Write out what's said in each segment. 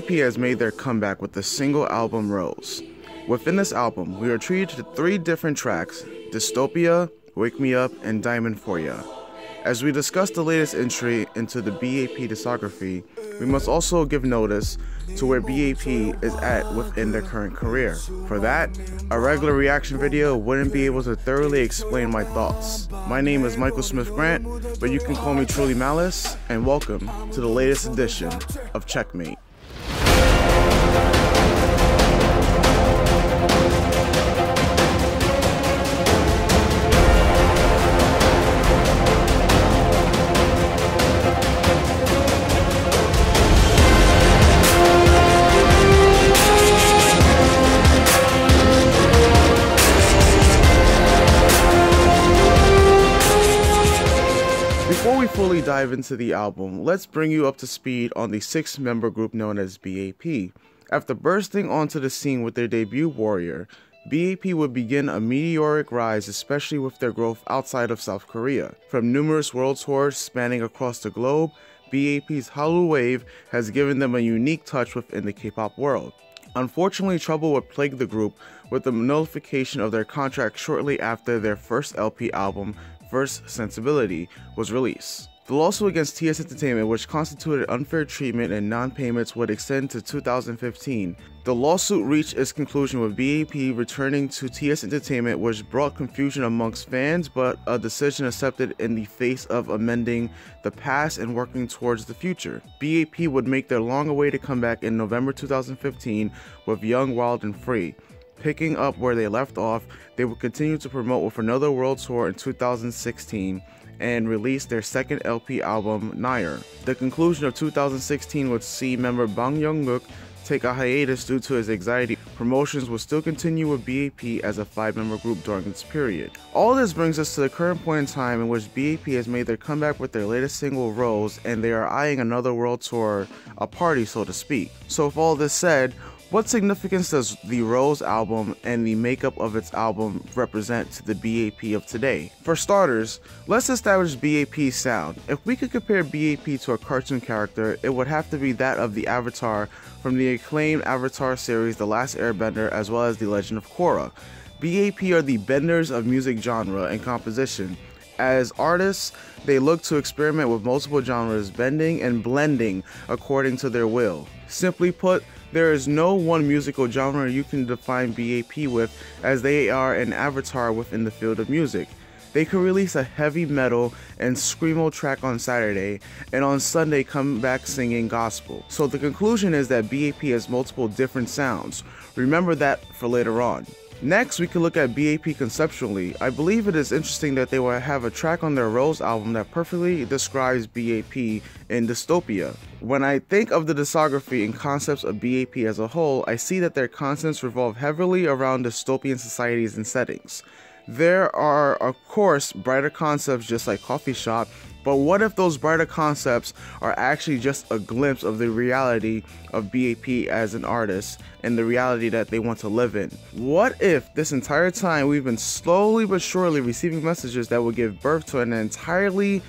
B.A.P has made their comeback with the single album Rose. Within this album, we are treated to 3 different tracks: Dystopia, Wake Me Up, and Diamond For Ya. As we discuss the latest entry into the B.A.P discography, we must also give notice to where B.A.P is at within their current career. For that, a regular reaction video wouldn't be able to thoroughly explain my thoughts. My name is Michael Smith Grant, but you can call me Truly Malice, and welcome to the latest edition of Checkmate. Before we fully dive into the album, let's bring you up to speed on the 6-member group known as B.A.P. After bursting onto the scene with their debut Warrior, B.A.P would begin a meteoric rise, especially with their growth outside of South Korea. From numerous world tours spanning across the globe, B.A.P's Hallyu Wave has given them a unique touch within the K-pop world. Unfortunately, trouble would plague the group with the nullification of their contract shortly after their first LP album, First Sensibility, was released. The lawsuit against TS Entertainment, which constituted unfair treatment and non-payments, would extend to 2015. The lawsuit reached its conclusion with B.A.P returning to TS Entertainment, which brought confusion amongst fans, but a decision accepted in the face of amending the past and working towards the future. B.A.P would make their long-awaited comeback in November 2015 with Young, Wild and Free. Picking up where they left off, they would continue to promote with another world tour in 2016 and release their second LP album, Nair. The conclusion of 2016 would see member Bang Young-wook take a hiatus due to his anxiety. Promotions will still continue with B.A.P as a 5-member group during this period. All this brings us to the current point in time in which B.A.P has made their comeback with their latest single, Rose, and they are eyeing another world tour, a party so to speak. So with all this said, what significance does the Rose album and the makeup of its album represent to the B.A.P of today? For starters, let's establish B.A.P's sound. If we could compare B.A.P to a cartoon character, it would have to be that of the Avatar from the acclaimed Avatar series The Last Airbender, as well as The Legend of Korra. B.A.P are the benders of music genre and composition. As artists, they look to experiment with multiple genres, bending and blending according to their will. Simply put, there is no one musical genre you can define B.A.P with, as they are an avatar within the field of music. They could release a heavy metal and screamo track on Saturday, and on Sunday come back singing gospel. So the conclusion is that B.A.P has multiple different sounds. Remember that for later on. Next, we can look at B.A.P conceptually. I believe it is interesting that they will have a track on their Rose album that perfectly describes B.A.P in Dystopia. When I think of the discography and concepts of B.A.P as a whole, I see that their concepts revolve heavily around dystopian societies and settings. There are, of course, brighter concepts just like Coffee Shop, but what if those brighter concepts are actually just a glimpse of the reality of B.A.P as an artist and the reality that they want to live in? What if this entire time we've been slowly but surely receiving messages that will give birth to an entirely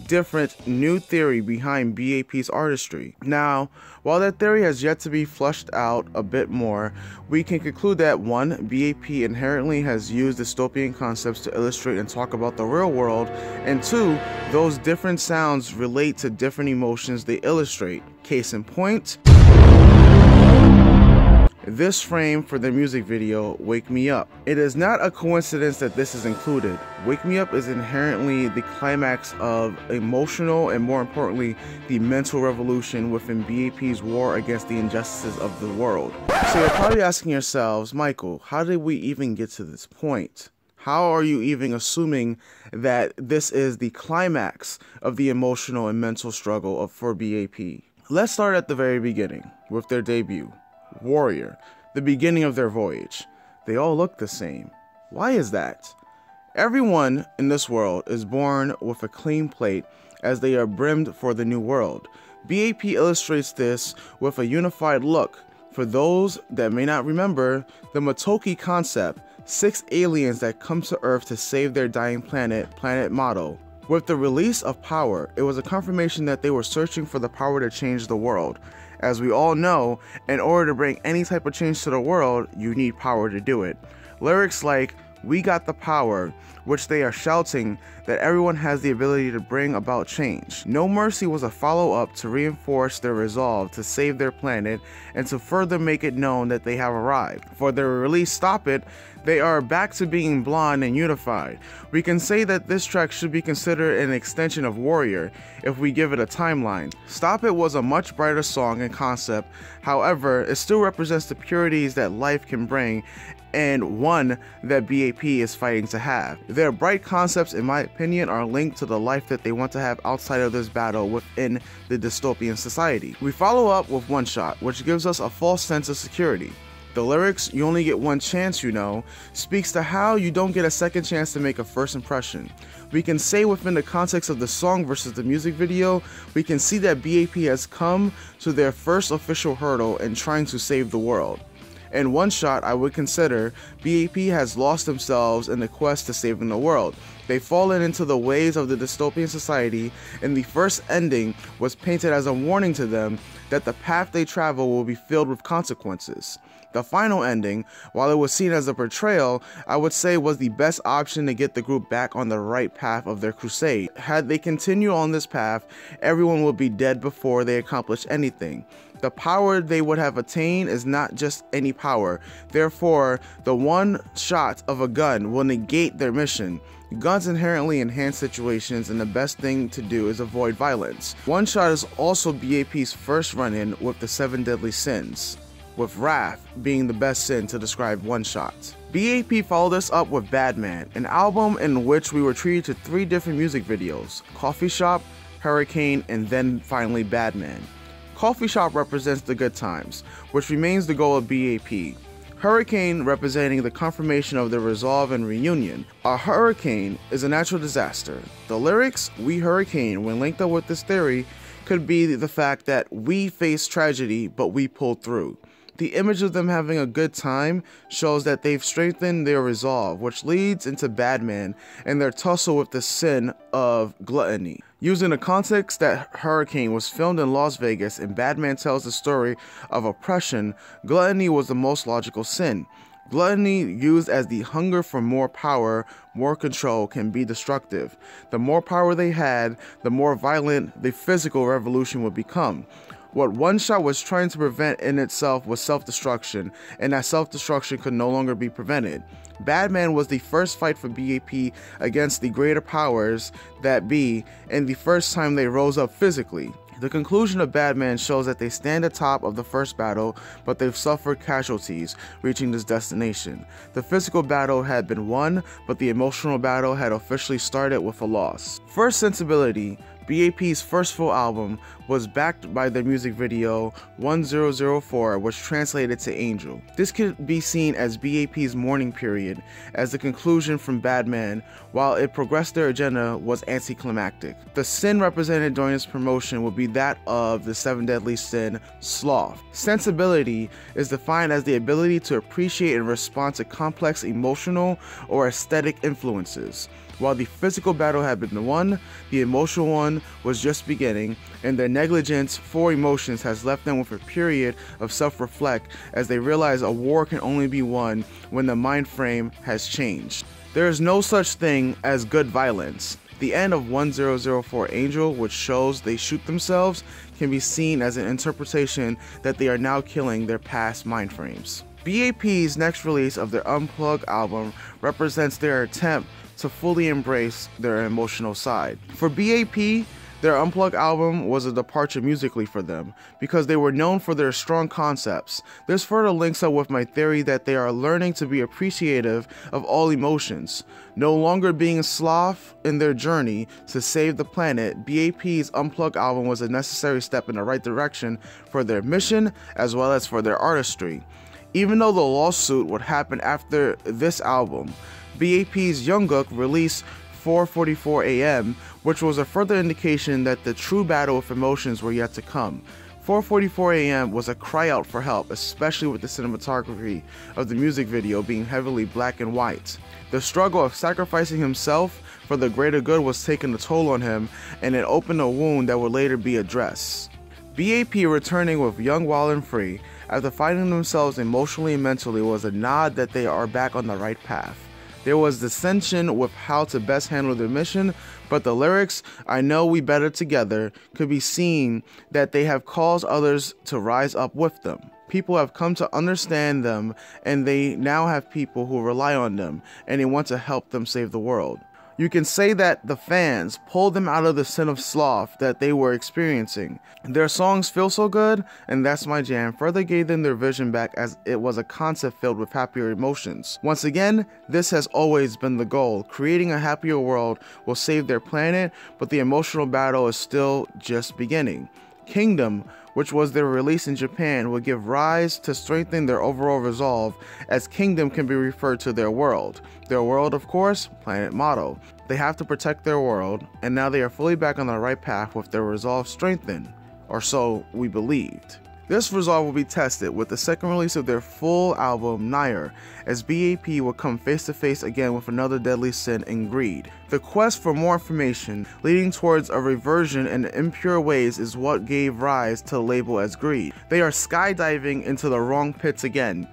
different new theory behind B.A.P's artistry? Now, while that theory has yet to be flushed out a bit more, we can conclude that 1. B.A.P inherently has used dystopian concepts to illustrate and talk about the real world, and 2. Those different sounds relate to different emotions they illustrate. Case in point, this frame for the music video, Wake Me Up. It is not a coincidence that this is included. Wake Me Up is inherently the climax of emotional and, more importantly, the mental revolution within B.A.P's war against the injustices of the world. So you're probably asking yourselves, Michael, how did we even get to this point? How are you even assuming that this is the climax of the emotional and mental struggle for B.A.P? Let's start at the very beginning with their debut, Warrior, the beginning of their voyage. They all look the same. Why is that? Everyone in this world is born with a clean plate, as they are brimmed for the new world. B.A.P illustrates this with a unified look. For those that may not remember, the Motoki concept, 6 aliens that come to Earth to save their dying planet, Planet Motto. With the release of Power, it was a confirmation that they were searching for the power to change the world. As we all know, in order to bring any type of change to the world, you need power to do it. Lyrics like "We got the power," which they are shouting that everyone has the ability to bring about change. "No Mercy" was a follow-up to reinforce their resolve to save their planet and to further make it known that they have arrived. For their release "Stop It," they are back to being blonde and unified. We can say that this track should be considered an extension of Warrior if we give it a timeline. "Stop It" was a much brighter song and concept, however, it still represents the purities that life can bring and one that B.A.P is fighting to have. Their bright concepts, in my opinion, are linked to the life that they want to have outside of this battle within the dystopian society. We follow up with "One Shot," which gives us a false sense of security. The lyrics, "You only get one chance, you know," speaks to how you don't get a second chance to make a first impression. We can say within the context of the song versus the music video, we can see that B.A.P has come to their first official hurdle in trying to save the world. In "One Shot," I would consider B.A.P has lost themselves in the quest to saving the world. They've fallen into the ways of the dystopian society, and the first ending was painted as a warning to them that the path they travel will be filled with consequences. The final ending, while it was seen as a portrayal, I would say was the best option to get the group back on the right path of their crusade. Had they continued on this path, everyone would be dead before they accomplished anything. The power they would have attained is not just any power, therefore the one shot of a gun will negate their mission. Guns inherently enhance situations, and the best thing to do is avoid violence. "One Shot" is also B.A.P's first run-in with the 7 deadly sins, with wrath being the best sin to describe "One Shot." B.A.P followed this up with "Bad Man," an album in which we were treated to 3 different music videos: Coffee Shop, Hurricane, and then finally Bad Man. Coffee Shop represents the good times, which remains the goal of B.A.P. Hurricane representing the confirmation of their resolve and reunion. A hurricane is a natural disaster. The lyrics, "We hurricane," when linked up with this theory, could be the fact that we face tragedy, but we pulled through. The image of them having a good time shows that they've strengthened their resolve, which leads into Bad Man and their tussle with the sin of gluttony. Using the context that Hurricane was filmed in Las Vegas and Bad Man tells the story of oppression, gluttony was the most logical sin. Gluttony, used as the hunger for more power, more control, can be destructive. The more power they had, the more violent the physical revolution would become. What One Shot was trying to prevent in itself was self-destruction, and that self-destruction could no longer be prevented. Bad Man was the first fight for B.A.P against the greater powers that be, and the first time they rose up physically. The conclusion of Bad Man shows that they stand atop of the first battle, but they've suffered casualties reaching this destination. The physical battle had been won, but the emotional battle had officially started with a loss. First Sensibility, B.A.P's first full album, was backed by their music video 1004, which translated to Angel. This could be seen as B.A.P's mourning period, as the conclusion from Bad Man, while it progressed their agenda, was anticlimactic. The sin represented during this promotion would be that of the 7 deadly sin, sloth. Sensibility is defined as the ability to appreciate and respond to complex emotional or aesthetic influences. While the physical battle had been won, the emotional one was just beginning, and their negligence for emotions has left them with a period of self-reflect as they realize a war can only be won when the mind frame has changed. There is no such thing as good violence. The end of 1004 Angel, which shows they shoot themselves, can be seen as an interpretation that they are now killing their past mind frames. B.A.P's next release of their Unplugged album represents their attempt to fully embrace their emotional side. For B.A.P, their Unplugged album was a departure musically for them, because they were known for their strong concepts. This further links up with my theory that they are learning to be appreciative of all emotions. No longer being sloth in their journey to save the planet, B.A.P's Unplugged album was a necessary step in the right direction for their mission as well as for their artistry. Even though the lawsuit would happen after this album, B.A.P's Jungkook released 4:44 a.m., which was a further indication that the true battle of emotions were yet to come. 4:44 a.m. was a cry out for help, especially with the cinematography of the music video being heavily black and white. The struggle of sacrificing himself for the greater good was taking a toll on him, and it opened a wound that would later be addressed. B.A.P returning with Young, Wild and Free after finding themselves emotionally and mentally was a nod that they are back on the right path. There was dissension with how to best handle their mission, but the lyrics, "I know we better together," could be seen that they have caused others to rise up with them. People have come to understand them, and they now have people who rely on them, and they want to help them save the world. You can say that the fans pulled them out of the sin of sloth that they were experiencing. Their songs feel so good, and That's My Jam further gave them their vision back, as it was a concept filled with happier emotions. Once again, this has always been the goal. Creating a happier world will save their planet, but the emotional battle is still just beginning. Kingdom, which was their release in Japan, will give rise to strengthen their overall resolve, as Kingdom can be referred to their world. Their world, of course, planet motto. They have to protect their world, and now they are fully back on the right path with their resolve strengthened, or so we believed. This resolve will be tested with the second release of their full album, Nair, as B.A.P will come face to face again with another deadly sin in greed. The quest for more information, leading towards a reversion in impure ways, is what gave rise to the label as greed. They are skydiving into the wrong pits again.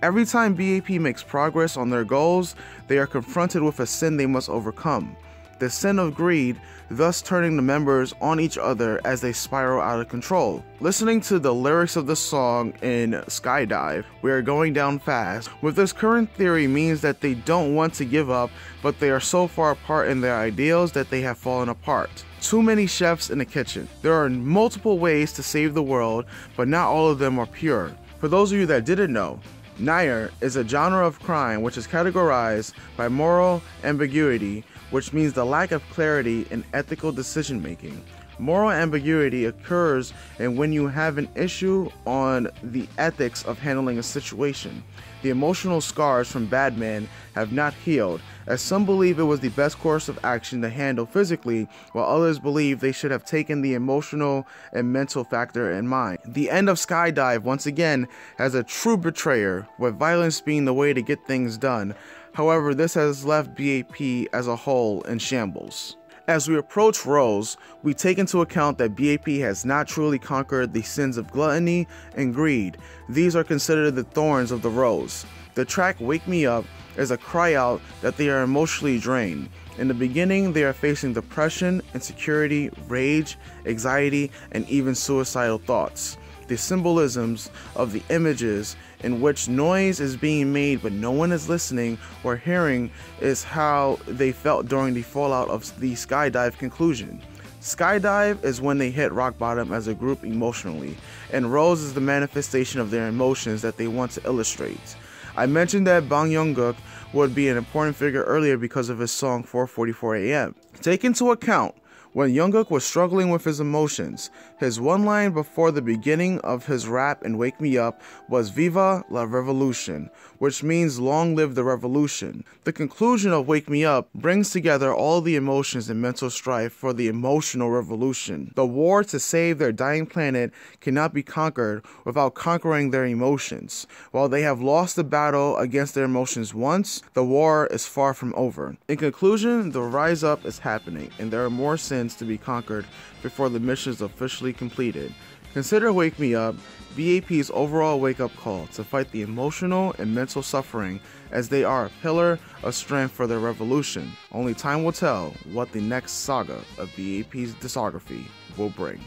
Every time B.A.P makes progress on their goals, they are confronted with a sin they must overcome. The sin of greed, thus turning the members on each other as they spiral out of control. Listening to the lyrics of the song in Skydive, "We are going down fast," with this current theory means that they don't want to give up, but they are so far apart in their ideals that they have fallen apart. Too many chefs in the kitchen. There are multiple ways to save the world, but not all of them are pure. For those of you that didn't know, Nair is a genre of crime which is categorized by moral ambiguity, which means the lack of clarity in ethical decision making. Moral ambiguity occurs when you have an issue on the ethics of handling a situation. The emotional scars from Batman have not healed, as some believe it was the best course of action to handle physically, while others believe they should have taken the emotional and mental factor in mind. The end of Skydive once again has a true betrayer, with violence being the way to get things done. However, this has left B.A.P as a whole in shambles. As we approach Rose, we take into account that B.A.P has not truly conquered the sins of gluttony and greed. These are considered the thorns of the rose. The track Wake Me Up is a cry out that they are emotionally drained. In the beginning, they are facing depression, insecurity, rage, anxiety, and even suicidal thoughts. The symbolisms of the images in which noise is being made but no one is listening or hearing is how they felt during the fallout of the Skydive conclusion. Skydive is when they hit rock bottom as a group emotionally, and Rose is the manifestation of their emotions that they want to illustrate. I mentioned that Bang Young-gook would be an important figure earlier because of his song 4:44 AM. Take into account when Young-gook was struggling with his emotions, his one line before the beginning of his rap in Wake Me Up was "Viva la Revolution," which means long live the revolution. The conclusion of Wake Me Up brings together all the emotions and mental strife for the emotional revolution. The war to save their dying planet cannot be conquered without conquering their emotions. While they have lost the battle against their emotions once, the war is far from over. In conclusion, the rise up is happening, and there are more sins to be conquered before the mission is officially completed. Consider Wake Me Up, B.A.P's overall wake-up call to fight the emotional and mental suffering, as they are a pillar of strength for their revolution. Only time will tell what the next saga of B.A.P's discography will bring.